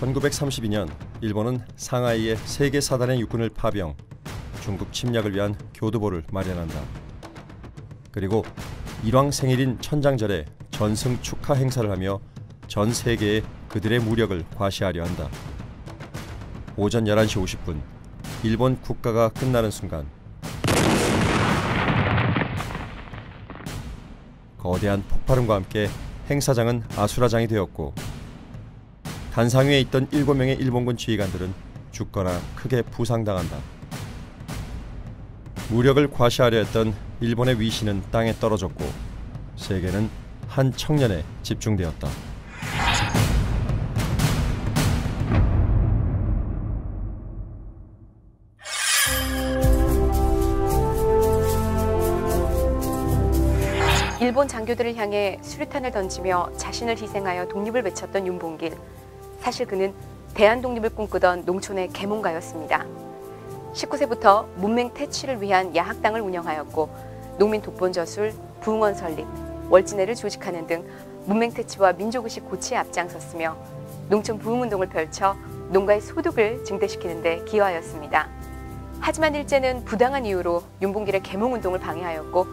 1932년 일본은 상하이에 세계 사단의 육군을 파병, 중국 침략을 위한 교두보를 마련한다. 그리고 일왕 생일인 천장절에 전승 축하 행사를 하며 전 세계에 그들의 무력을 과시하려 한다. 오전 11시 50분, 일본 국가가 끝나는 순간 거대한 폭발음과 함께 행사장은 아수라장이 되었고 단상 위에 있던 7명의 일본군 지휘관들은 죽거나 크게 부상당한다. 무력을 과시하려 했던 일본의 위신은 땅에 떨어졌고 세계는 한 청년에 집중되었다. 일본 장교들을 향해 수류탄을 던지며 자신을 희생하여 독립을 외쳤던 윤봉길. 사실 그는 대한독립을 꿈꾸던 농촌의 계몽가였습니다. 19세부터 문맹 퇴치를 위한 야학당을 운영하였고 농민 독본저술, 부흥원 설립, 월진회를 조직하는 등 문맹 퇴치와 민족의식 고취에 앞장섰으며 농촌 부흥운동을 펼쳐 농가의 소득을 증대시키는 데 기여하였습니다. 하지만 일제는 부당한 이유로 윤봉길의 계몽운동을 방해하였고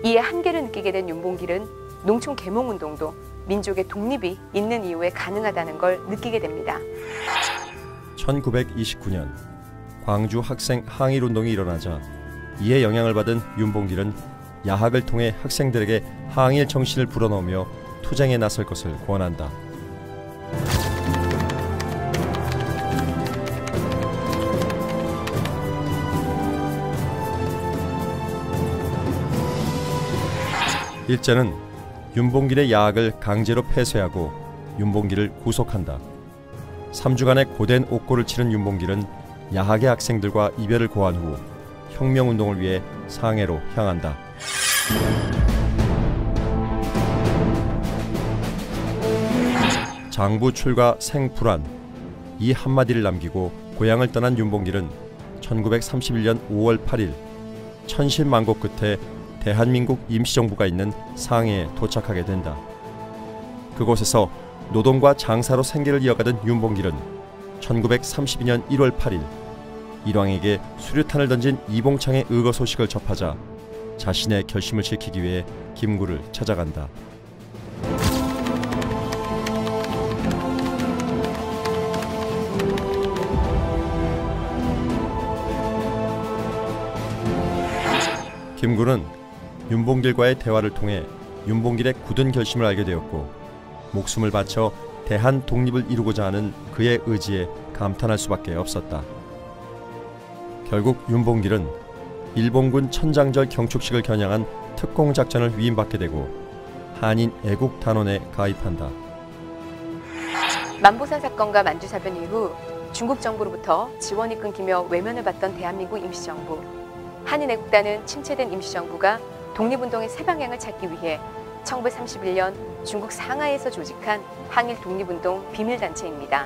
이에 한계를 느끼게 된 윤봉길은 농촌 계몽운동도 민족의 독립이 있는 이유에 가능하다는 걸 느끼게 됩니다. 1929년 광주 학생 항일운동이 일어나자 이에 영향을 받은 윤봉길은 야학을 통해 학생들에게 항일 정신을 불어넣으며 투쟁에 나설 것을 권한다. 일제는 윤봉길의 야학을 강제로 폐쇄하고 윤봉길을 구속한다. 3주간의 고된 옥고를 치른 윤봉길은 야학의 학생들과 이별을 고한 후 혁명운동을 위해 상해로 향한다. 장부 출가 생불안 이 한마디를 남기고 고향을 떠난 윤봉길은 1931년 5월 8일 천신만고 끝에 대한민국 임시정부가 있는 상해에 도착하게 된다. 그곳에서 노동과 장사로 생계를 이어가던 윤봉길은 1932년 1월 8일 일왕에게 수류탄을 던진 이봉창의 의거 소식을 접하자 자신의 결심을 지키기 위해 김구를 찾아간다. 김구는 윤봉길과의 대화를 통해 윤봉길의 굳은 결심을 알게 되었고 목숨을 바쳐 대한 독립을 이루고자 하는 그의 의지에 감탄할 수밖에 없었다. 결국 윤봉길은 일본군 천장절 경축식을 겨냥한 특공작전을 위임받게 되고 한인 애국단원에 가입한다. 만보산 사건과 만주사변 이후 중국 정부로부터 지원이 끊기며 외면을 받던 대한민국 임시정부. 한인애국단은 침체된 임시정부가 독립운동의 새 방향을 찾기 위해 1931년 중국 상하이에서 조직한 항일 독립운동 비밀단체입니다.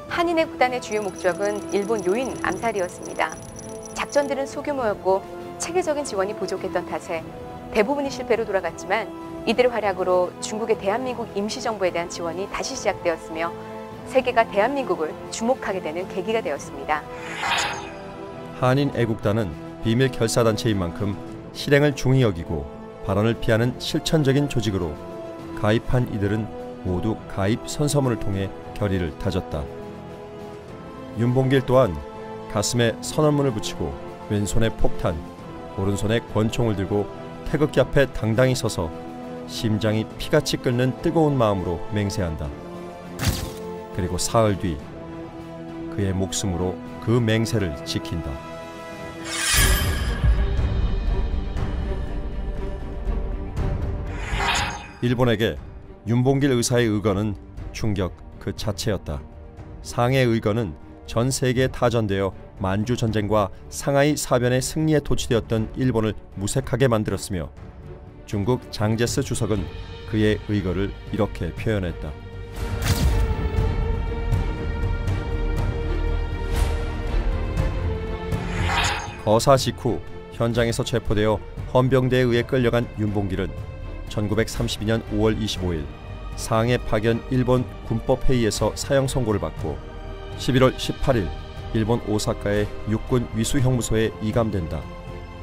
한인애국단의 주요 목적은 일본 요인 암살이었습니다. 작전들은 소규모였고 체계적인 지원이 부족했던 탓에 대부분이 실패로 돌아갔지만 이들의 활약으로 중국의 대한민국 임시정부에 대한 지원이 다시 시작되었으며 세계가 대한민국을 주목하게 되는 계기가 되었습니다. 한인애국단은 비밀 결사단체인 만큼 실행을 중히 여기고 발언을 피하는 실천적인 조직으로 가입한 이들은 모두 가입 선서문을 통해 결의를 다졌다. 윤봉길 또한 가슴에 선언문을 붙이고 왼손에 폭탄, 오른손에 권총을 들고 태극기 앞에 당당히 서서 심장이 피같이 끓는 뜨거운 마음으로 맹세한다. 그리고 사흘 뒤 그의 목숨으로 그 맹세를 지킨다. 일본에게 윤봉길 의사의 의거는 충격 그 자체였다. 상해 의거는 전 세계에 타전되어 만주 전쟁과 상하이 사변의 승리에 도취되었던 일본을 무색하게 만들었으며 중국 장제스 주석은 그의 의거를 이렇게 표현했다. 거사 직후 현장에서 체포되어 헌병대에 의해 끌려간 윤봉길은 1932년 5월 25일 상해 파견 일본 군법회의에서 사형 선고를 받고 11월 18일 일본 오사카의 육군 위수형무소에 이감된다.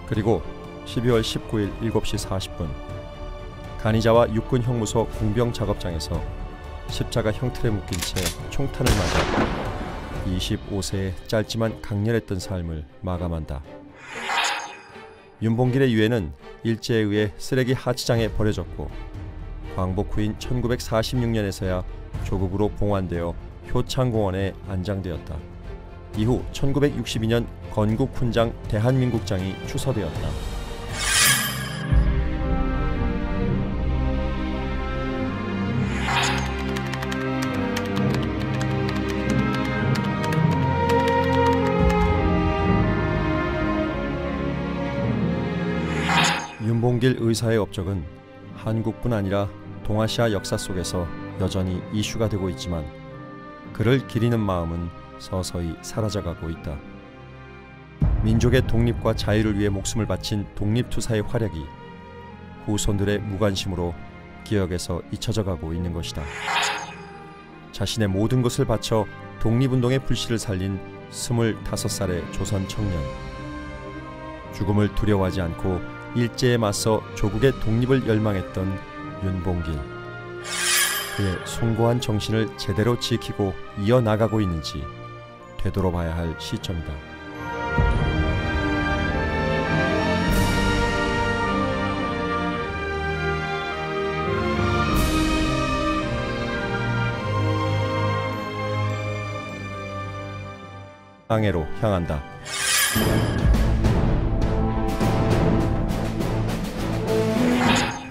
그리고 12월 19일 7시 40분 가니자와 육군 형무소 공병 작업장에서 십자가 형틀에 묶인 채 총탄을 맞아 25세의 짧지만 강렬했던 삶을 마감한다. 윤봉길의 유해는 일제에 의해 쓰레기 하치장에 버려졌고 광복 후인 1946년에서야 조국으로 봉환되어 효창공원에 안장되었다. 이후 1962년 건국훈장 대한민국장이 추서되었다. 윤봉길 의사의 업적은 한국뿐 아니라 동아시아 역사 속에서 여전히 이슈가 되고 있지만 그를 기리는 마음은 서서히 사라져가고 있다. 민족의 독립과 자유를 위해 목숨을 바친 독립투사의 활약이 후손들의 무관심으로 기억에서 잊혀져 가고 있는 것이다. 자신의 모든 것을 바쳐 독립운동의 불씨를 살린 25살의 조선 청년. 죽음을 두려워하지 않고 일제에 맞서 조국의 독립을 열망했던 윤봉길. 그의 숭고한 정신을 제대로 지키고 이어나가고 있는지 되돌아봐야 할 시점이다. 항해로 향한다.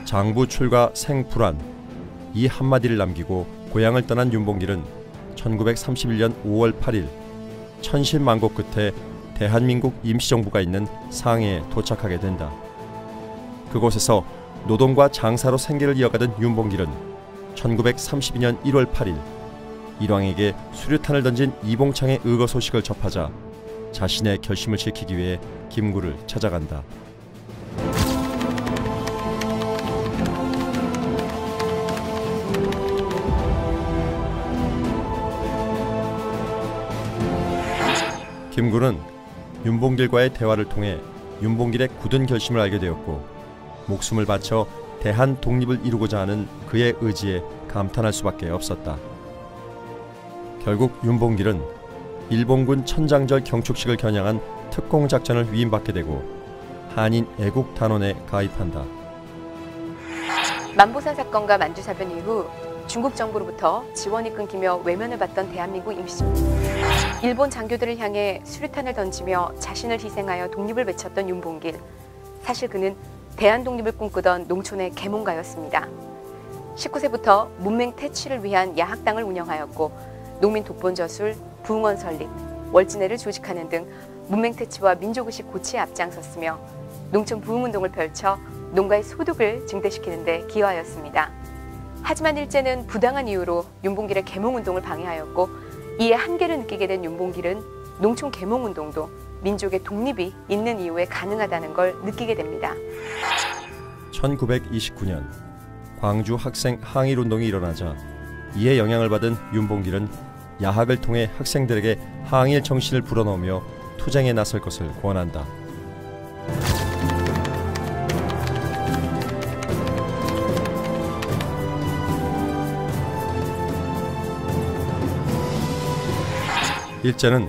장부 출가 생불안 이 한마디를 남기고 고향을 떠난 윤봉길은 1931년 5월 8일 천신만고 끝에 대한민국 임시정부가 있는 상해에 도착하게 된다. 그곳에서 노동과 장사로 생계를 이어가던 윤봉길은 1932년 1월 8일 일왕에게 수류탄을 던진 이봉창의 의거 소식을 접하자 자신의 결심을 지키기 위해 김구를 찾아간다. 김구는 윤봉길과의 대화를 통해 윤봉길의 굳은 결심을 알게 되었고 목숨을 바쳐 대한 독립을 이루고자 하는 그의 의지에 감탄할 수밖에 없었다. 결국 윤봉길은 일본군 천장절 경축식을 겨냥한 특공작전을 위임받게 되고 한인 애국단원에 가입한다. 만보산 사건과 만주사변 이후 중국 정부로부터 지원이 끊기며 외면을 받던 대한민국 임시정부. 일본 장교들을 향해 수류탄을 던지며 자신을 희생하여 독립을 외쳤던 윤봉길. 사실 그는 대한독립을 꿈꾸던 농촌의 계몽가였습니다. 19세부터 문맹 퇴치를 위한 야학당을 운영하였고 농민 독본저술, 부흥원 설립, 월진회를 조직하는 등 문맹 퇴치와 민족의식 고취에 앞장섰으며 농촌 부흥운동을 펼쳐 농가의 소득을 증대시키는 데 기여하였습니다. 하지만 일제는 부당한 이유로 윤봉길의 계몽운동을 방해하였고 이에 한계를 느끼게 된 윤봉길은 농촌 계몽운동도 민족의 독립이 있는 이유에 가능하다는 걸 느끼게 됩니다. 1929년 광주 학생 항일운동이 일어나자 이에 영향을 받은 윤봉길은 야학을 통해 학생들에게 항일 정신을 불어넣으며 투쟁에 나설 것을 권한다. 일제는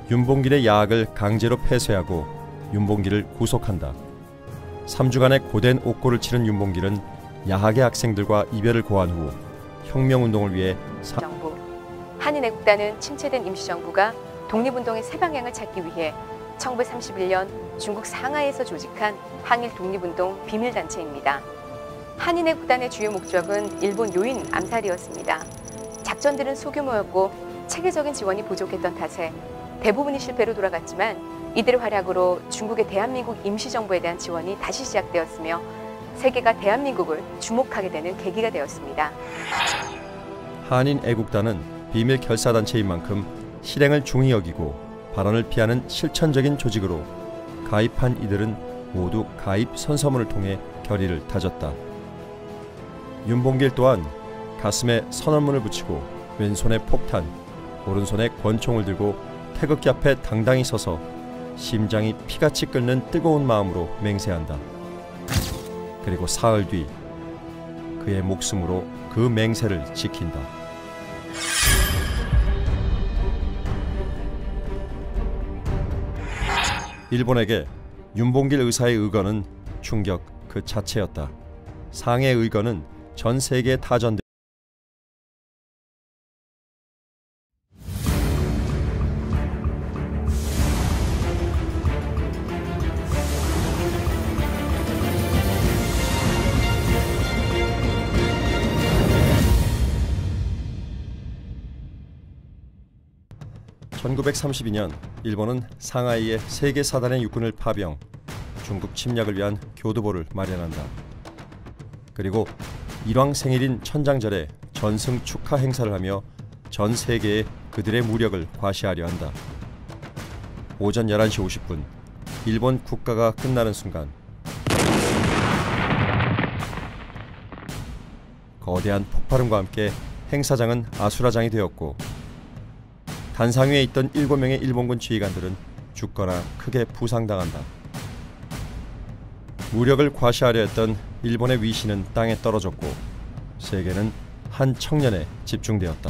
윤봉길의 야학을 강제로 폐쇄하고 윤봉길을 구속한다. 3주간의 고된 옥고를 치른 윤봉길은 야학의 학생들과 이별을 고한 후 혁명운동을 위해 정부, 한인애국단은 침체된 임시정부가 독립운동의 새 방향을 찾기 위해 1931년 중국 상하이에서 조직한 항일 독립운동 비밀단체입니다. 한인애국단의 주요 목적은 일본 요인 암살이었습니다. 작전들은 소규모였고 체계적인 지원이 부족했던 탓에 대부분이 실패로 돌아갔지만 이들의 활약으로 중국의 대한민국 임시정부에 대한 지원이 다시 시작되었으며 세계가 대한민국을 주목하게 되는 계기가 되었습니다. 한인 애국단은 비밀 결사단체인 만큼 실행을 중히 여기고 발언을 피하는 실천적인 조직으로 가입한 이들은 모두 가입 선서문을 통해 결의를 다졌다. 윤봉길 또한 가슴에 선언문을 붙이고 왼손에 폭탄, 오른손에 권총을 들고 태극기 앞에 당당히 서서 심장이 피같이 끓는 뜨거운 마음으로 맹세한다. 그리고 사흘 뒤 그의 목숨으로 그 맹세를 지킨다. 일본에게 윤봉길 의사의 의거는 충격 그 자체였다. 상해의 의거는 전 세계에 타전돼 (1932년) 일본은 상하이에 세계 사단의 육군을 파병, 중국 침략을 위한 교두보를 마련한다. 그리고 일왕 생일인 천장절에 전승 축하 행사를 하며 전 세계에 그들의 무력을 과시하려 한다. 오전 11시 50분 일본 국가가 끝나는 순간 거대한 폭발음과 함께 행사장은 아수라장이 되었고 단상 위에 있던 7명의 일본군 지휘관들은 죽거나 크게 부상당한다. 무력을 과시하려 했던 일본의 위신은 땅에 떨어졌고 세계는 한 청년에 집중되었다.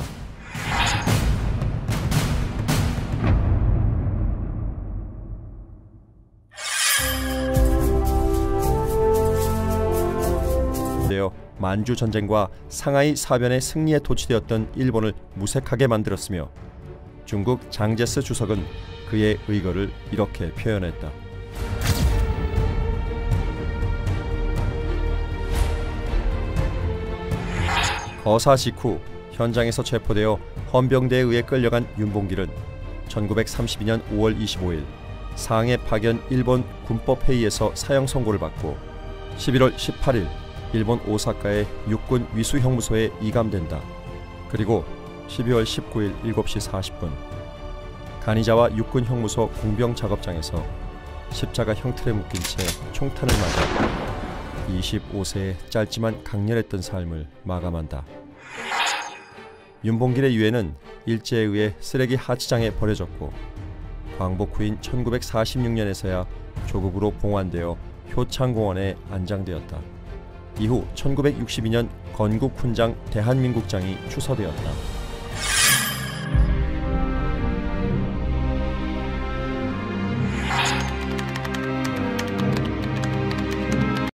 되어 만주 전쟁과 상하이 사변의 승리에 도취되었던 일본을 무색하게 만들었으며 중국 장제스 주석은 그의 의거를 이렇게 표현했다. 거사 직후 현장에서 체포되어 헌병대에 의해 끌려간 윤봉길은 1932년 5월 25일 상해 파견 일본 군법회의에서 사형 선고를 받고 11월 18일 일본 오사카의 육군 위수형무소에 이감된다. 그리고 12월 19일 7시 40분 가니자와 육군형무소 공병작업장에서 십자가 형틀에 묶인 채 총탄을 맞아 25세의 짧지만 강렬했던 삶을 마감한다. 윤봉길의 유해는 일제에 의해 쓰레기 하치장에 버려졌고 광복 후인 1946년에서야 조국으로 봉환되어 효창공원에 안장되었다. 이후 1962년 건국훈장 대한민국장이 추서되었다.